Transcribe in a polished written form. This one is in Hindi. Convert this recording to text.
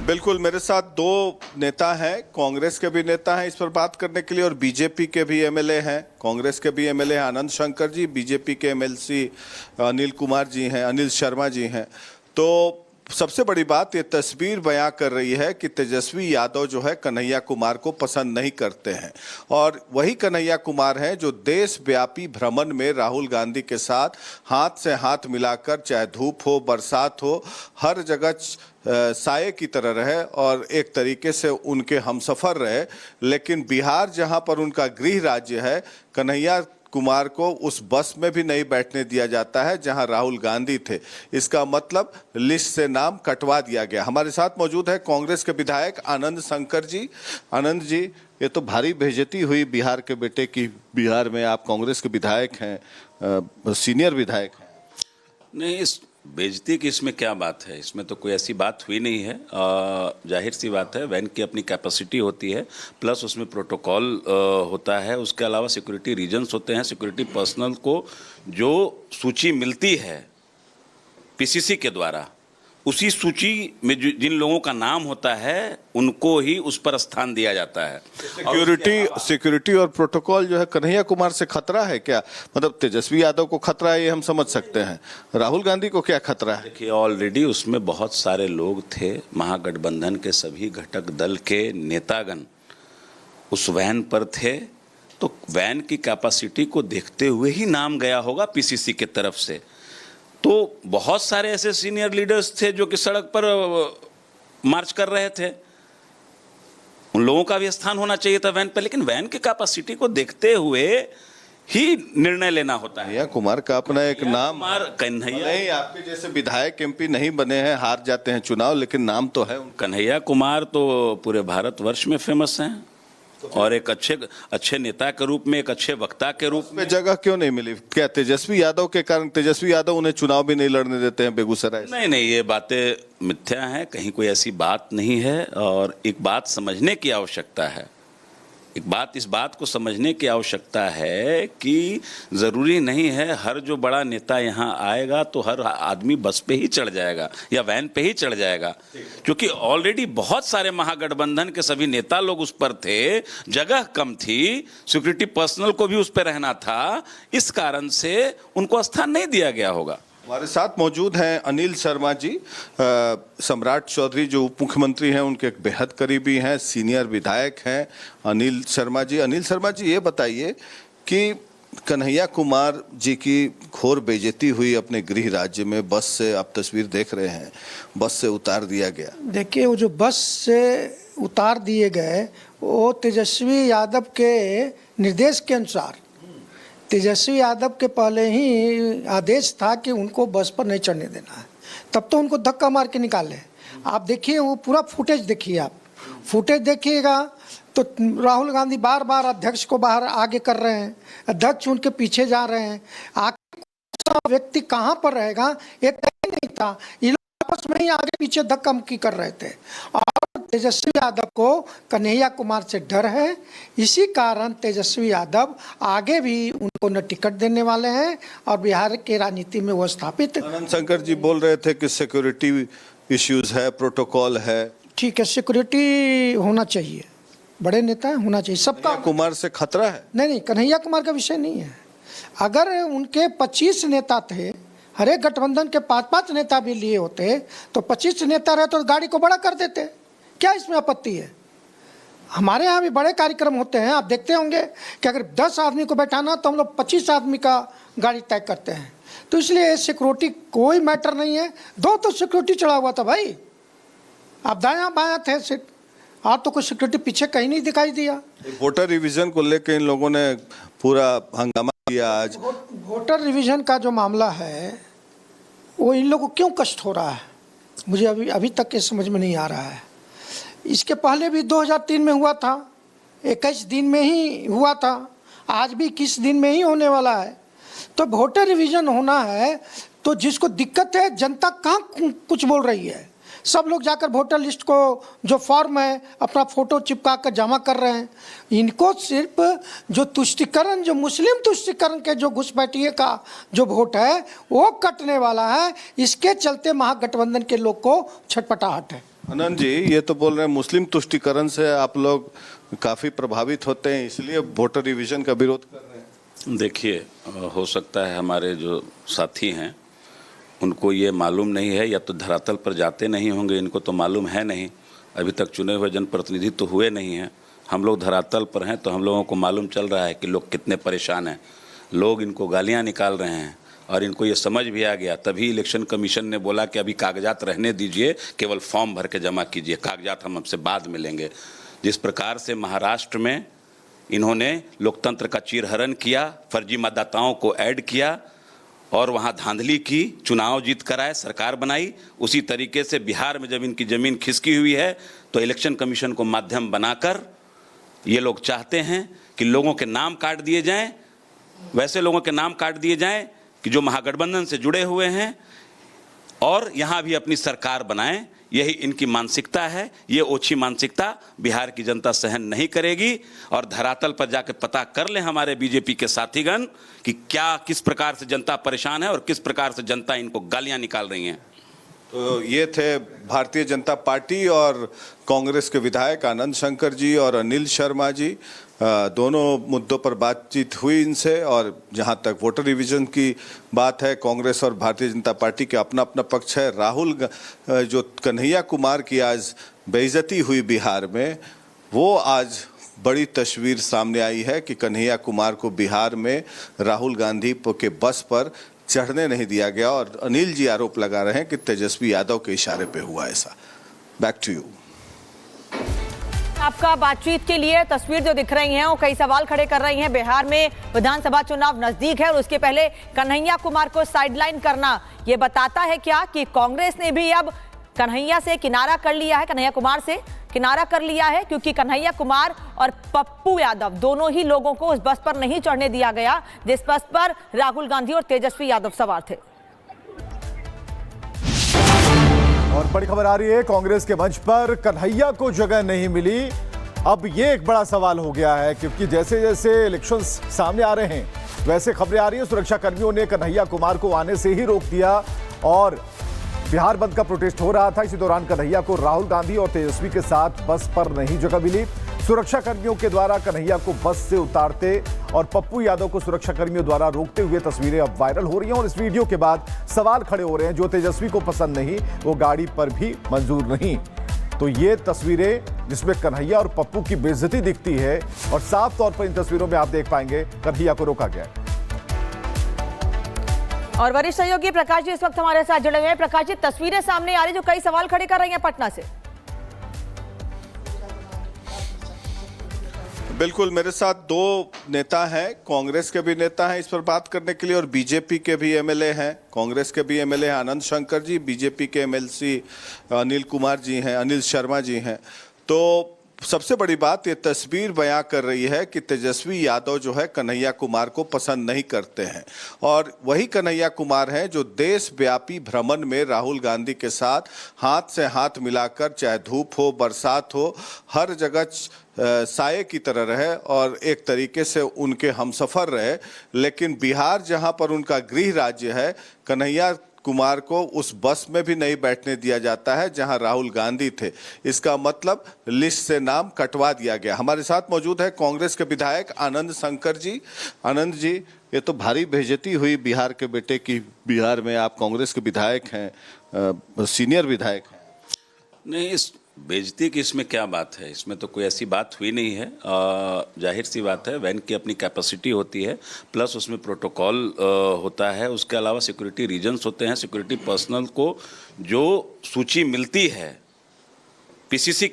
बिल्कुल, मेरे साथ दो नेता हैं, कांग्रेस के भी नेता हैं इस पर बात करने के लिए और बीजेपी के भी एमएलए हैं। कांग्रेस के भी एमएलए हैं आनंद शंकर जी, बीजेपी के एमएलसी अनिल कुमार जी हैं, अनिल शर्मा जी हैं। तो सबसे बड़ी बात ये तस्वीर बयां कर रही है कि तेजस्वी यादव जो है कन्हैया कुमार को पसंद नहीं करते हैं और वही कन्हैया कुमार हैं जो देशव्यापी भ्रमण में राहुल गांधी के साथ हाथ से हाथ मिलाकर, चाहे धूप हो बरसात हो, हर जगह साये की तरह रहे और एक तरीके से उनके हमसफर रहे। लेकिन बिहार जहां पर उनका गृह राज्य है, कन्हैया कुमार को उस बस में भी नहीं बैठने दिया जाता है जहां राहुल गांधी थे। इसका मतलब लिस्ट से नाम कटवा दिया गया। हमारे साथ मौजूद है कांग्रेस के विधायक आनंद शंकर जी। आनंद जी, ये तो भारी बेइज्जती हुई बिहार के बेटे की। बिहार में आप कांग्रेस के विधायक हैं, सीनियर विधायक हैं। नहीं, इस बेइज्जती की इसमें क्या बात है? इसमें तो कोई ऐसी बात हुई नहीं है। जाहिर सी बात है, वैन की अपनी कैपेसिटी होती है, प्लस उसमें प्रोटोकॉल होता है। उसके अलावा सिक्योरिटी रीजन्स होते हैं। सिक्योरिटी पर्सनल को जो सूची मिलती है पीसीसी के द्वारा, उसी सूची में जिन लोगों का नाम होता है उनको ही उस पर स्थान दिया जाता है। सिक्योरिटी और प्रोटोकॉल जो है, कन्हैया कुमार से खतरा है क्या? मतलब तेजस्वी यादव को खतरा है ये हम समझ सकते हैं, राहुल गांधी को क्या खतरा है? देखिए, ऑलरेडी उसमें बहुत सारे लोग थे, महागठबंधन के सभी घटक दल के नेतागण उस वैन पर थे। तो वैन की कैपेसिटी को देखते हुए ही नाम गया होगा पीसीसी की तरफ से। तो बहुत सारे ऐसे सीनियर लीडर्स थे जो कि सड़क पर मार्च कर रहे थे, उन लोगों का भी स्थान होना चाहिए था वैन पर। लेकिन वैन की कैपेसिटी को देखते हुए ही निर्णय लेना होता है। कन्हैया कुमार का अपना एक नाम, कन्हैया नहीं, आपके जैसे विधायक एमपी नहीं बने हैं, हार जाते हैं चुनाव, लेकिन नाम तो है। कन्हैया कुमार तो पूरे भारतवर्ष में फेमस हैं और एक अच्छे नेता के रूप में, एक अच्छे वक्ता के रूप में जगह क्यों नहीं मिली? क्या तेजस्वी यादव के कारण? तेजस्वी यादव उन्हें चुनाव भी नहीं लड़ने देते हैं बेगूसराय से। नहीं, ये बातें मिथ्या हैं, कहीं कोई ऐसी बात नहीं है। और एक बात समझने की आवश्यकता है, इस बात को समझने की आवश्यकता है कि ज़रूरी नहीं है हर जो बड़ा नेता यहाँ आएगा तो हर आदमी बस पे ही चढ़ जाएगा या वैन पे ही चढ़ जाएगा, क्योंकि ऑलरेडी बहुत सारे महागठबंधन के सभी नेता लोग उस पर थे, जगह कम थी, सिक्योरिटी पर्सनल को भी उस पर रहना था, इस कारण से उनको स्थान नहीं दिया गया होगा। हमारे साथ मौजूद हैं अनिल शर्मा जी, सम्राट चौधरी जो उप मुख्यमंत्री हैं उनके एक बेहद करीबी हैं, सीनियर विधायक हैं अनिल शर्मा जी। अनिल शर्मा जी, ये बताइए कि कन्हैया कुमार जी की घोर बेइज्जती हुई अपने गृह राज्य में, बस से आप तस्वीर देख रहे हैं, बस से उतार दिया गया। देखिए, वो जो बस से उतार दिए गए वो तेजस्वी यादव के निर्देश के अनुसार, तेजस्वी यादव के पहले ही आदेश था कि उनको बस पर नहीं चढ़ने देना है, तब तो उनको धक्का मार के निकाले। आप देखिए, वो पूरा फुटेज देखिए, आप फुटेज देखिएगा तो राहुल गांधी बार बार अध्यक्ष को बाहर आगे कर रहे हैं, अध्यक्ष उनके पीछे जा रहे हैं। आखिर व्यक्ति कहाँ पर रहेगा ये तय नहीं था, ये लोग आपस में ही आगे पीछे धक्का मुक्की कर रहे थे। और तेजस्वी यादव को कन्हैया कुमार से डर है, इसी कारण तेजस्वी यादव आगे भी उनको न टिकट देने वाले हैं और बिहार के राजनीति में वो स्थापित। आनंद शंकर जी बोल रहे थे कि सिक्योरिटी इश्यूज है, प्रोटोकॉल है। ठीक है, सिक्योरिटी होना चाहिए, बड़े नेता होना चाहिए सबका। कुमार से खतरा है? नहीं, कन्हैया कुमार का विषय नहीं है। अगर उनके 25 नेता थे, हर एक गठबंधन के 5-5 नेता भी लिए होते तो 25 नेता रहे तो गाड़ी को बड़ा कर देते, क्या इसमें आपत्ति है? हमारे यहाँ भी बड़े कार्यक्रम होते हैं, आप देखते होंगे कि अगर 10 आदमी को बैठाना तो हम लोग 25 आदमी का गाड़ी तय करते हैं। तो इसलिए सिक्योरिटी कोई मैटर नहीं है। 2 तो सिक्योरिटी चढ़ा हुआ था भाई, आप दायां बायां थे सिर्फ, और तो कोई सिक्योरिटी पीछे कहीं नहीं दिखाई दिया। वोटर रिवीजन को लेकर इन लोगों ने पूरा हंगामा किया आज। वोटर रिवीजन का जो मामला है वो इन लोगों को क्यों कष्ट हो रहा है, मुझे अभी तक ये समझ में नहीं आ रहा है। इसके पहले भी 2003 में हुआ था, 21 दिन में ही हुआ था, आज भी 21 दिन में ही होने वाला है। तो वोटर रिवीजन होना है तो जिसको दिक्कत है, जनता कहाँ कुछ बोल रही है। सब लोग जाकर वोटर लिस्ट को जो फॉर्म है अपना फोटो चिपका कर जमा कर रहे हैं। इनको सिर्फ जो तुष्टिकरण, जो मुस्लिम तुष्टिकरण के जो घुसपैठिए का जो वोट है वो कटने वाला है, इसके चलते महागठबंधन के लोग को छटपटाहट है। आनंद जी, ये तो बोल रहे हैं मुस्लिम तुष्टीकरण से आप लोग काफी प्रभावित होते हैं, इसलिए वोटर रिवीजन का विरोध कर रहे हैं। देखिए, हो सकता है हमारे जो साथी हैं उनको ये मालूम नहीं है, या तो धरातल पर जाते नहीं होंगे, इनको तो मालूम है नहीं, अभी तक चुने हुए जनप्रतिनिधि तो हुए नहीं हैं। हम लोग धरातल पर हैं तो हम लोगों को मालूम चल रहा है कि लोग कितने परेशान हैं। लोग इनको गालियां निकाल रहे हैं और इनको ये समझ भी आ गया, तभी इलेक्शन कमीशन ने बोला कि अभी कागजात रहने दीजिए, केवल फॉर्म भर के जमा कीजिए, कागजात हम हमसे बाद में लेंगे। जिस प्रकार से महाराष्ट्र में इन्होंने लोकतंत्र का चीरहरण किया, फर्जी मतदाताओं को ऐड किया और वहाँ धांधली की, चुनाव जीत कर आए, सरकार बनाई, उसी तरीके से बिहार में जब इनकी ज़मीन खिसकी हुई है तो इलेक्शन कमीशन को माध्यम बनाकर ये लोग चाहते हैं कि लोगों के नाम काट दिए जाएं, वैसे लोगों के नाम काट दिए जाएं कि जो महागठबंधन से जुड़े हुए हैं और यहाँ भी अपनी सरकार बनाएं। यही इनकी मानसिकता है। ये ओछी मानसिकता बिहार की जनता सहन नहीं करेगी और धरातल पर जाकर पता कर लें हमारे बीजेपी के साथीगण कि क्या किस प्रकार से जनता परेशान है और किस प्रकार से जनता इनको गालियां निकाल रही हैं। तो ये थे भारतीय जनता पार्टी और कांग्रेस के विधायक आनंद शंकर जी और अनिल शर्मा जी। दोनों मुद्दों पर बातचीत हुई इनसे, और जहां तक वोटर रिवीजन की बात है, कांग्रेस और भारतीय जनता पार्टी के अपना अपना पक्ष है। जो कन्हैया कुमार की आज बेइज्जती हुई बिहार में, वो आज बड़ी तस्वीर सामने आई है कि कन्हैया कुमार को बिहार में राहुल गांधी के बस पर चढ़ने नहीं दिया गया, और अनिल जी आरोप लगा रहे हैं कि तेजस्वी यादव के इशारे पे हुआ ऐसा। Back to you. आपका बातचीत के लिए तस्वीर जो दिख रही हैं वो कई सवाल खड़े कर रही हैं। बिहार में विधानसभा चुनाव नजदीक है और उसके पहले कन्हैया कुमार को साइडलाइन करना ये बताता है क्या कि कांग्रेस ने भी अब कन्हैया से किनारा कर लिया है, कन्हैया कुमार से किनारा कर लिया है, क्योंकि कन्हैया कुमार और पप्पू यादव दोनों ही लोगों को उस बस पर नहीं चढ़ने दिया गया जिस बस पर राहुल गांधी और तेजस्वी यादव सवार थे। और बड़ी खबर आ रही है, कांग्रेस के मंच पर कन्हैया को जगह नहीं मिली। अब ये एक बड़ा सवाल हो गया है, क्योंकि जैसे जैसे इलेक्शंस सामने आ रहे हैं वैसे खबरें आ रही है सुरक्षा कर्मियों ने कन्हैया कुमार को आने से ही रोक दिया और बिहार बंद का प्रोटेस्ट हो रहा था। इसी दौरान कन्हैया को राहुल गांधी और तेजस्वी के साथ बस पर नहीं जगह मिली। सुरक्षा कर्मियों के द्वारा कन्हैया को बस से उतारते और पप्पू यादव को सुरक्षा कर्मियों द्वारा रोकते हुए तस्वीरें अब वायरल हो रही हैं और इस वीडियो के बाद सवाल खड़े हो रहे हैं, जो तेजस्वी को पसंद नहीं वो गाड़ी पर भी मंजूर नहीं। तो ये तस्वीरें जिसमें कन्हैया और पप्पू की बेइज्जती दिखती है और साफ तौर पर इन तस्वीरों में आप देख पाएंगे कन्हैया को रोका गया है। और वरिष्ठ सहयोगी प्रकाश जी इस वक्त हमारे साथ जुड़े हुए हैं। प्रकाश जी, तस्वीरें सामने आ रही जो कई सवाल खड़े कर रही हैं पटना से। बिल्कुल, मेरे साथ दो नेता हैं, कांग्रेस के भी नेता हैं इस पर बात करने के लिए और बीजेपी के भी एमएलए हैं। कांग्रेस के भी एमएलए हैं आनंद शंकर जी, बीजेपी के एमएलसी अनिल कुमार जी हैं, अनिल शर्मा जी हैं। तो सबसे बड़ी बात ये तस्वीर बयां कर रही है कि तेजस्वी यादव जो है कन्हैया कुमार को पसंद नहीं करते हैं, और वही कन्हैया कुमार हैं जो देशव्यापी भ्रमण में राहुल गांधी के साथ हाथ से हाथ मिलाकर, चाहे धूप हो बरसात हो, हर जगह साये की तरह रहे और एक तरीके से उनके हमसफर रहे। लेकिन बिहार जहां पर उनका गृह राज्य है, कन्हैया कुमार को उस बस में भी नहीं बैठने दिया जाता है जहां राहुल गांधी थे। इसका मतलब लिस्ट से नाम कटवा दिया गया। हमारे साथ मौजूद है कांग्रेस के विधायक आनंद शंकर जी। आनंद जी, ये तो भारी बेइज्जती हुई बिहार के बेटे की। बिहार में आप कांग्रेस के विधायक हैं, सीनियर विधायक हैं। नहीं, इस बेइज्जती की इसमें क्या बात है? इसमें तो कोई ऐसी बात हुई नहीं है। जाहिर सी बात है, वैन की अपनी कैपेसिटी होती है, प्लस उसमें प्रोटोकॉल होता है, उसके अलावा सिक्योरिटी रीजन्स होते हैं। सिक्योरिटी पर्सनल को जो सूची मिलती है पीसीसी